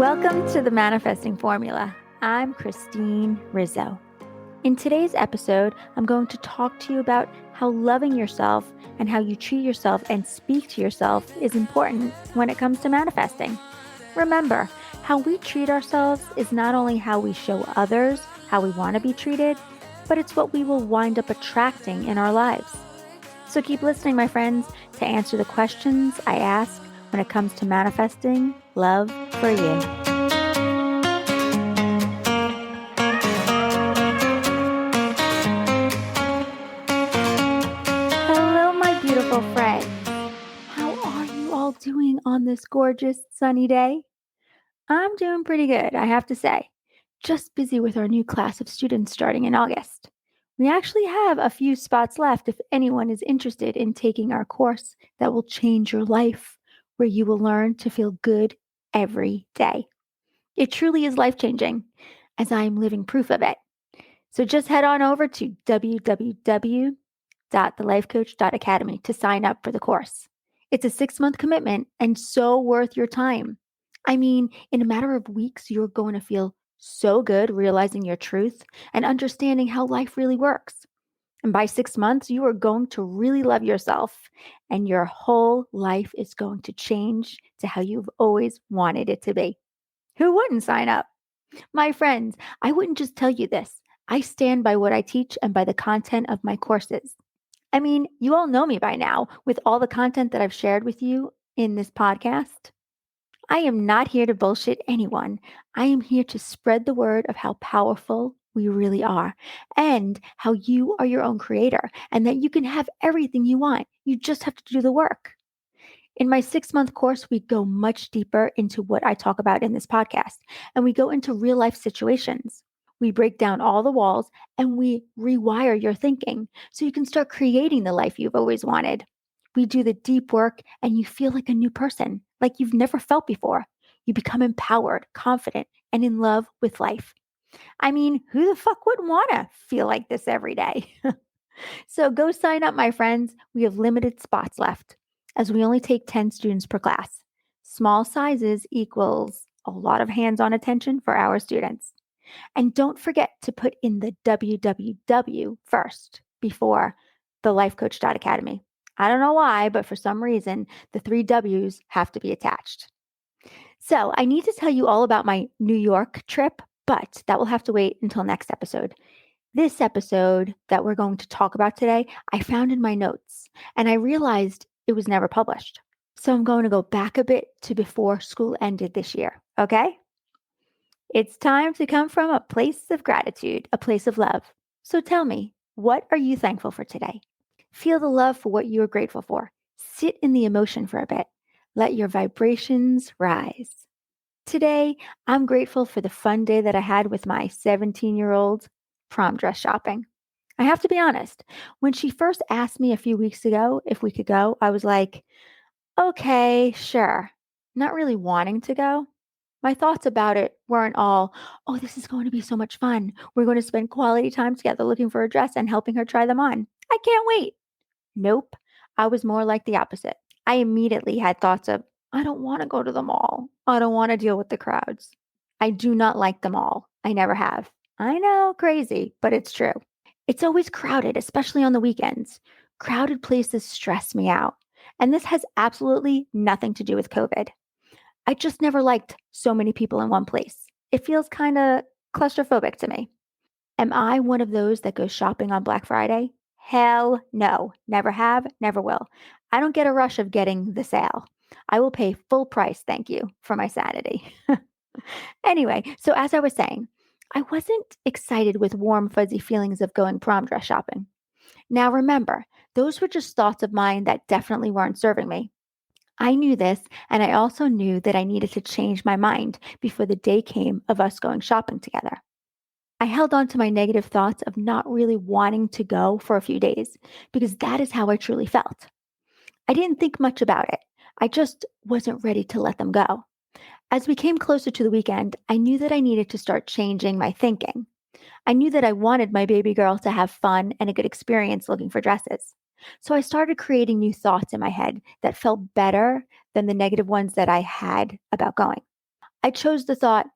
Welcome to the Manifesting Formula. I'm Christine Rizzo. In today's episode, I'm going to talk to you about how loving yourself and how you treat yourself and speak to yourself is important when it comes to manifesting. Remember, how we treat ourselves is not only how we show others how we want to be treated, but it's what we will wind up attracting in our lives. So keep listening, my friends, to answer the questions I ask when it comes to manifesting love for you. Hello, my beautiful friends. How are you all doing on this gorgeous sunny day? I'm doing pretty good, I have to say. Just busy with our new class of students starting in August. We actually have a few spots left if anyone is interested in taking our course that will change your life, where you will learn to feel good every day. It truly is life-changing, as I am living proof of it. So just head on over to www.thelifecoach.academy to sign up for the course. It's a 6-month commitment and so worth your time. I mean, in a matter of weeks, you're going to feel so good realizing your truth and understanding how life really works. And by 6 months, you are going to really love yourself, and your whole life is going to change to how you've always wanted it to be. Who wouldn't sign up? My friends, I wouldn't just tell you this. I stand by what I teach and by the content of my courses. I mean, you all know me by now with all the content that I've shared with you in this podcast. I am not here to bullshit anyone. I am here to spread the word of how powerful we really are and how you are your own creator and that you can have everything you want. You just have to do the work. In my 6-month course, we go much deeper into what I talk about in this podcast, and we go into real life situations. We break down all the walls and we rewire your thinking so you can start creating the life you've always wanted. We do the deep work and you feel like a new person, like you've never felt before. You become empowered, confident, and in love with life. I mean, who the fuck wouldn't want to feel like this every day? So go sign up, my friends. We have limited spots left as we only take 10 students per class. Small sizes equals a lot of hands-on attention for our students. And don't forget to put in the www first before the lifecoach.academy. I don't know why, but for some reason, the 3 W's have to be attached. So I need to tell you all about my New York trip, but that will have to wait until next episode. This episode that we're going to talk about today, I found in my notes and I realized it was never published. So I'm going to go back a bit to before school ended this year, okay? It's time to come from a place of gratitude, a place of love. So tell me, what are you thankful for today? Feel the love for what you are grateful for. Sit in the emotion for a bit. Let your vibrations rise. Today, I'm grateful for the fun day that I had with my 17-year-old prom dress shopping. I have to be honest, when she first asked me a few weeks ago if we could go, I was like, okay, sure. Not really wanting to go. My thoughts about it weren't all, oh, this is going to be so much fun. We're going to spend quality time together looking for a dress and helping her try them on. I can't wait. Nope. I was more like the opposite. I immediately had thoughts of, I don't want to go to the mall. I don't want to deal with the crowds. I do not like the mall. I never have. I know, crazy, but it's true. It's always crowded, especially on the weekends. Crowded places stress me out. And this has absolutely nothing to do with COVID. I just never liked so many people in one place. It feels kind of claustrophobic to me. Am I one of those that goes shopping on Black Friday? Hell no. Never have, never will. I don't get a rush of getting the sale. I will pay full price, thank you, for my sanity. Anyway, so as I was saying, I wasn't excited with warm, fuzzy feelings of going prom dress shopping. Now remember, those were just thoughts of mine that definitely weren't serving me. I knew this, and I also knew that I needed to change my mind before the day came of us going shopping together. I held on to my negative thoughts of not really wanting to go for a few days because that is how I truly felt. I didn't think much about it. I just wasn't ready to let them go. As we came closer to the weekend, I knew that I needed to start changing my thinking. I knew that I wanted my baby girl to have fun and a good experience looking for dresses. So I started creating new thoughts in my head that felt better than the negative ones that I had about going. I chose the thought,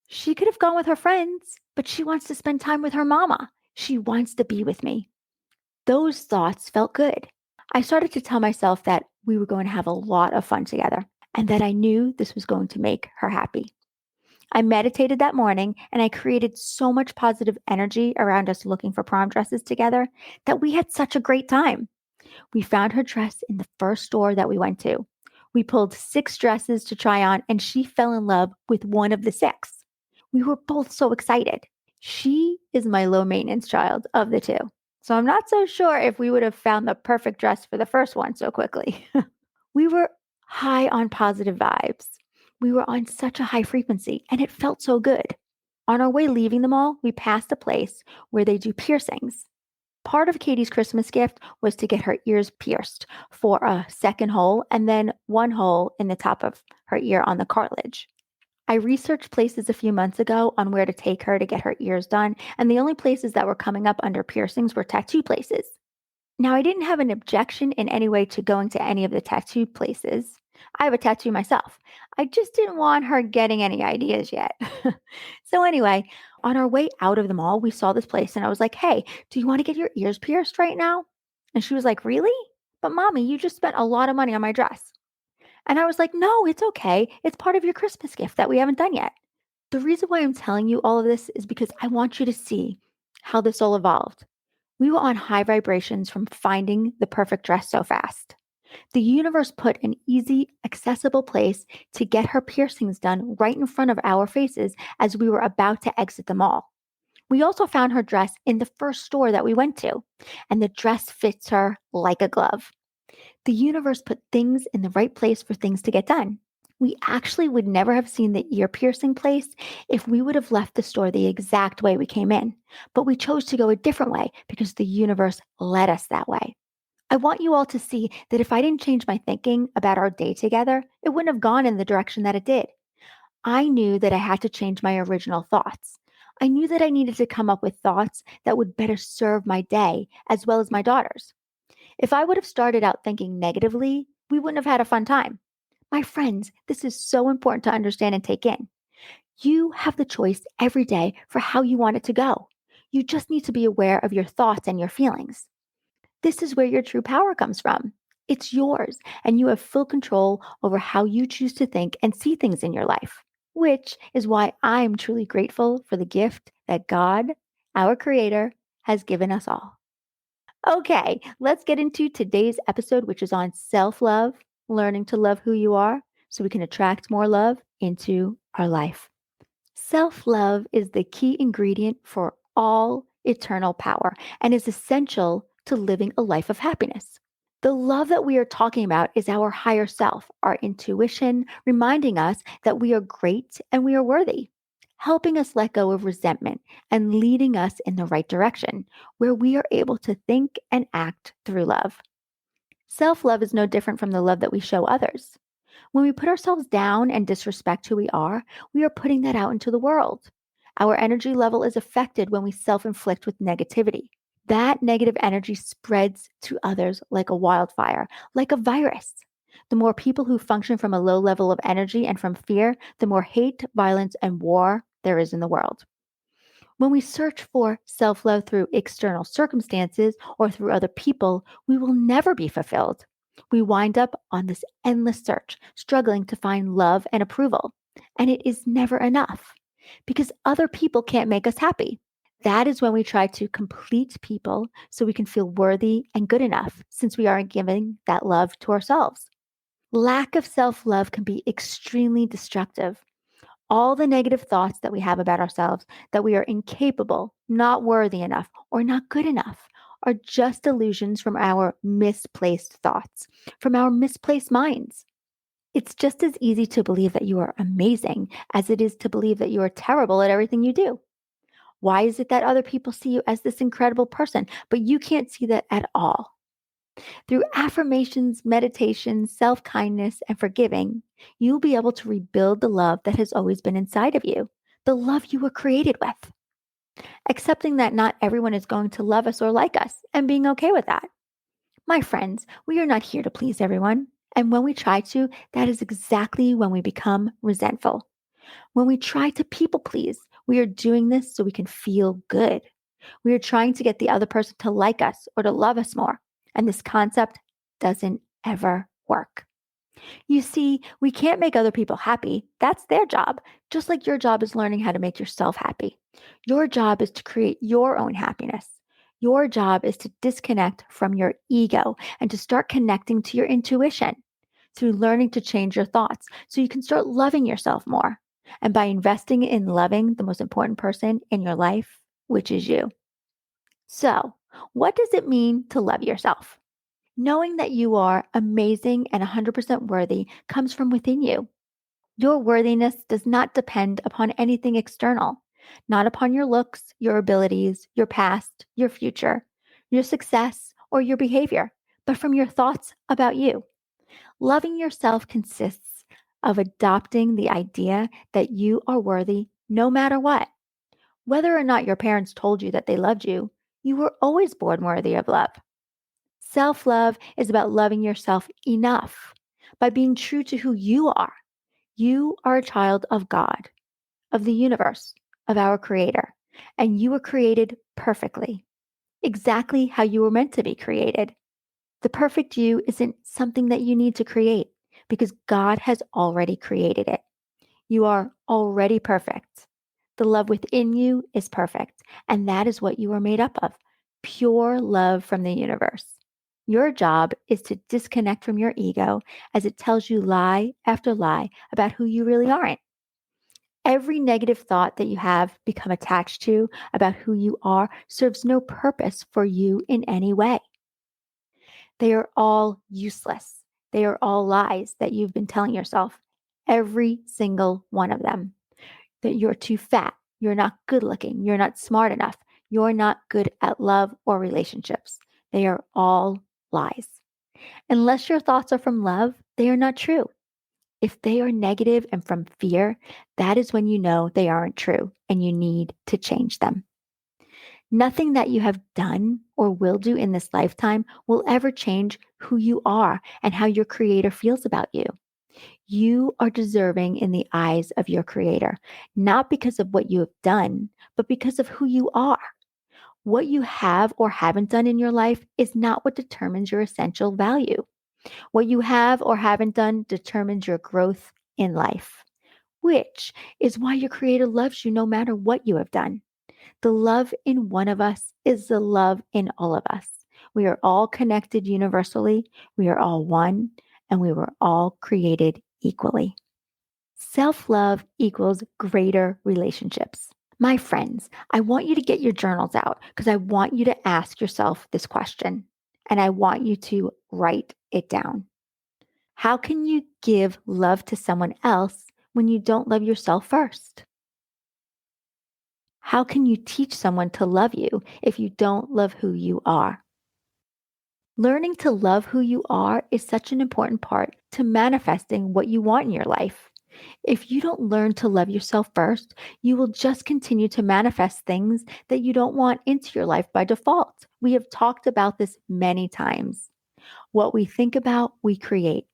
she could have gone with her friends, but she wants to spend time with her mama. She wants to be with me. Those thoughts felt good. I started to tell myself that we were going to have a lot of fun together and that I knew this was going to make her happy. I meditated that morning and I created so much positive energy around us looking for prom dresses together that we had such a great time. We found her dress in the first store that we went to. We pulled 6 dresses to try on and she fell in love with one of the 6. We were both so excited. She is my low maintenance child of the two. So I'm not so sure if we would have found the perfect dress for the first one so quickly. We were high on positive vibes. We were on such a high frequency and it felt so good. On our way leaving the mall, we passed a place where they do piercings. Part of Katie's Christmas gift was to get her ears pierced for a second hole and then one hole in the top of her ear on the cartilage. I researched places a few months ago on where to take her to get her ears done, and the only places that were coming up under piercings were tattoo places. Now, I didn't have an objection in any way to going to any of the tattoo places. I have a tattoo myself. I just didn't want her getting any ideas yet. So, anyway, on our way out of the mall, we saw this place, and I was like, hey, do you want to get your ears pierced right now? And she was like, really? But, mommy, you just spent a lot of money on my dress. And I was like, no, it's okay. It's part of your Christmas gift that we haven't done yet. The reason why I'm telling you all of this is because I want you to see how this all evolved. We were on high vibrations from finding the perfect dress so fast. The universe put an easy, accessible place to get her piercings done right in front of our faces as we were about to exit the mall. We also found her dress in the first store that we went to, and the dress fits her like a glove. The universe put things in the right place for things to get done. We actually would never have seen the ear piercing place if we would have left the store the exact way we came in. But we chose to go a different way because the universe led us that way. I want you all to see that if I didn't change my thinking about our day together, it wouldn't have gone in the direction that it did. I knew that I had to change my original thoughts. I knew that I needed to come up with thoughts that would better serve my day as well as my daughter's. If I would have started out thinking negatively, we wouldn't have had a fun time. My friends, this is so important to understand and take in. You have the choice every day for how you want it to go. You just need to be aware of your thoughts and your feelings. This is where your true power comes from. It's yours, and you have full control over how you choose to think and see things in your life, which is why I'm truly grateful for the gift that God, our Creator, has given us all. Okay, let's get into today's episode, which is on self love, learning to love who you are so we can attract more love into our life. Self love is the key ingredient for all eternal power and is essential to living a life of happiness. The love that we are talking about is our higher self, our intuition, reminding us that we are great and we are worthy, helping us let go of resentment and leading us in the right direction where we are able to think and act through love. Self love is no different from the love that we show others. When we put ourselves down and disrespect who we are putting that out into the world. Our energy level is affected when we self inflict with negativity. That negative energy spreads to others like a wildfire, like a virus. The more people who function from a low level of energy and from fear, the more hate, violence, and war there is in the world. When we search for self love through external circumstances or through other people, we will never be fulfilled. We wind up on this endless search, struggling to find love and approval. And it is never enough because other people can't make us happy. That is when we try to complete people so we can feel worthy and good enough since we aren't giving that love to ourselves. Lack of self love can be extremely destructive. All the negative thoughts that we have about ourselves, that we are incapable, not worthy enough, or not good enough, are just illusions from our misplaced thoughts, from our misplaced minds. It's just as easy to believe that you are amazing as it is to believe that you are terrible at everything you do. Why is it that other people see you as this incredible person, but you can't see that at all? Through affirmations, meditation, self kindness, and forgiving, you'll be able to rebuild the love that has always been inside of you, the love you were created with. Accepting that not everyone is going to love us or like us, and being okay with that. My friends, we are not here to please everyone. And when we try to, that is exactly when we become resentful. When we try to people please, we are doing this so we can feel good. We are trying to get the other person to like us or to love us more. And this concept doesn't ever work. You see, we can't make other people happy. That's their job. Just like your job is learning how to make yourself happy. Your job is to create your own happiness. Your job is to disconnect from your ego and to start connecting to your intuition through learning to change your thoughts so you can start loving yourself more. And by investing in loving the most important person in your life, which is you. So, what does it mean to love yourself? Knowing that you are amazing and 100% worthy comes from within you. Your worthiness does not depend upon anything external, not upon your looks, your abilities, your past, your future, your success, or your behavior, but from your thoughts about you. Loving yourself consists of adopting the idea that you are worthy no matter what. Whether or not your parents told you that they loved you, you were always born worthy of love. Self love is about loving yourself enough by being true to who you are. You are a child of God, of the universe, of our Creator, and you were created perfectly, exactly how you were meant to be created. The perfect you isn't something that you need to create because God has already created it. You are already perfect. The love within you is perfect, and that is what you are made up of pure love from the universe. Your job is to disconnect from your ego as it tells you lie after lie about who you really aren't. Every negative thought that you have become attached to about who you are serves no purpose for you in any way. They are all useless. They are all lies that you've been telling yourself, every single one of them. That you're too fat, you're not good looking, you're not smart enough, you're not good at love or relationships. They are all lies. Unless your thoughts are from love, they are not true. If they are negative and from fear, that is when you know they aren't true and you need to change them. Nothing that you have done or will do in this lifetime will ever change who you are and how your creator feels about you. You are deserving in the eyes of your creator, not because of what you have done, but because of who you are. What you have or haven't done in your life is not what determines your essential value. What you have or haven't done determines your growth in life, which is why your creator loves you no matter what you have done. The love in one of us is the love in all of us. We are all connected universally. We are all one, and we were all created equally. Self love equals greater relationships. My friends, I want you to get your journals out because I want you to ask yourself this question and I want you to write it down. How can you give love to someone else when you don't love yourself first? How can you teach someone to love you if you don't love who you are? Learning to love who you are is such an important part to manifesting what you want in your life. If you don't learn to love yourself first, you will just continue to manifest things that you don't want into your life by default. We have talked about this many times. What we think about, we create.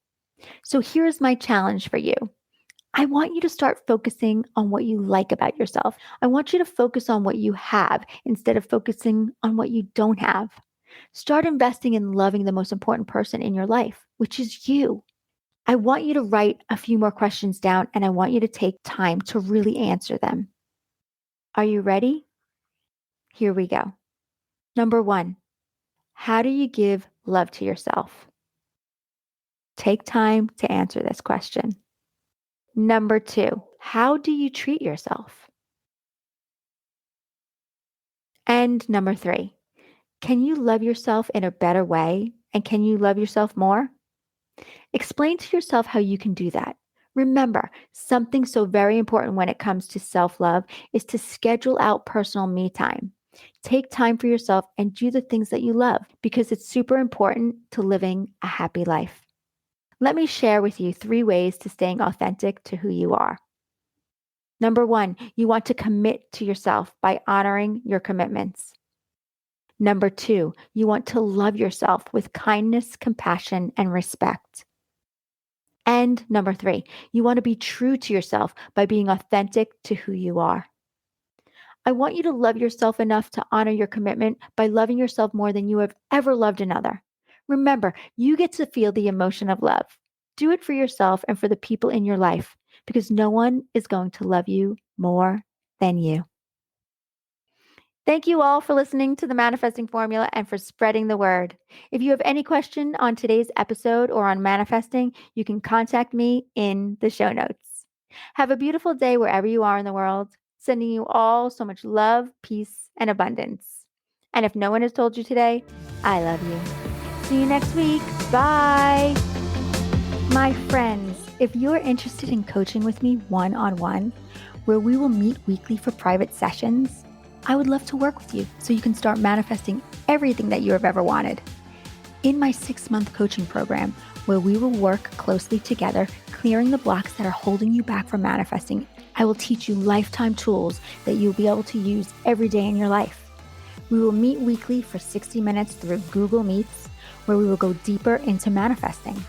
So here's my challenge for you. I want you to start focusing on what you like about yourself. I want you to focus on what you have instead of focusing on what you don't have. Start investing in loving the most important person in your life, which is you. I want you to write a few more questions down and I want you to take time to really answer them. Are you ready? Here we go. Number one, how do you give love to yourself? Take time to answer this question. Number two, how do you treat yourself? And number three, can you love yourself in a better way? And can you love yourself more? Explain to yourself how you can do that. Remember, something so very important when it comes to self love is to schedule out personal me time. Take time for yourself and do the things that you love because it's super important to living a happy life. Let me share with you 3 ways to staying authentic to who you are. Number one, you want to commit to yourself by honoring your commitments. Number two, you want to love yourself with kindness, compassion, and respect. And number three, you want to be true to yourself by being authentic to who you are. I want you to love yourself enough to honor your commitment by loving yourself more than you have ever loved another. Remember, you get to feel the emotion of love. Do it for yourself and for the people in your life because no one is going to love you more than you. Thank you all for listening to the Manifesting Formula and for spreading the word. If you have any question on today's episode or on manifesting, you can contact me in the show notes. Have a beautiful day wherever you are in the world. Sending you all so much love, peace, and abundance. And if no one has told you today, I love you. See you next week. Bye. My friends, if you're interested in coaching with me one-on-one, where we will meet weekly for private sessions, I would love to work with you so you can start manifesting everything that you have ever wanted. In my 6-month coaching program, where we will work closely together, clearing the blocks that are holding you back from manifesting, I will teach you lifetime tools that you'll be able to use every day in your life. We will meet weekly for 60 minutes through Google Meets, where we will go deeper into manifesting.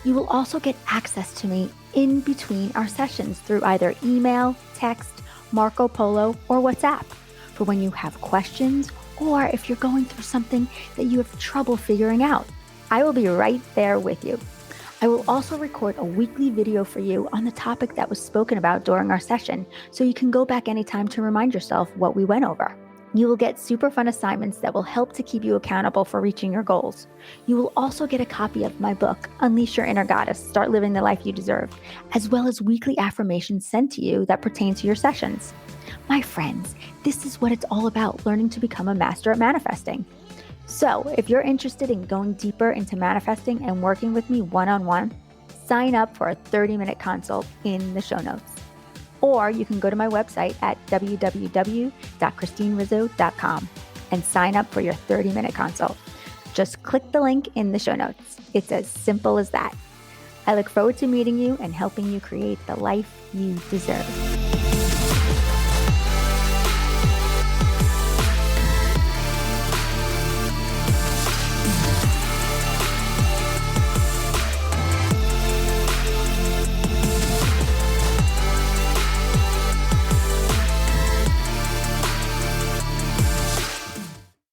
You will also get access to me in between our sessions through either email, text, Marco Polo, or WhatsApp for when you have questions or if you're going through something that you have trouble figuring out. I will be right there with you. I will also record a weekly video for you on the topic that was spoken about during our session, so you can go back anytime to remind yourself what we went over. You will get super fun assignments that will help to keep you accountable for reaching your goals. You will also get a copy of my book, Unleash Your Inner Goddess, Start Living the Life You Deserve, as well as weekly affirmations sent to you that pertain to your sessions. My friends, this is what it's all about, learning to become a master at manifesting. So if you're interested in going deeper into manifesting and working with me one-on-one, sign up for a 30-minute consult in the show notes. Or you can go to my website at www.christinerizzo.com and sign up for your 30-minute consult. Just click the link in the show notes. It's as simple as that. I look forward to meeting you and helping you create the life you deserve.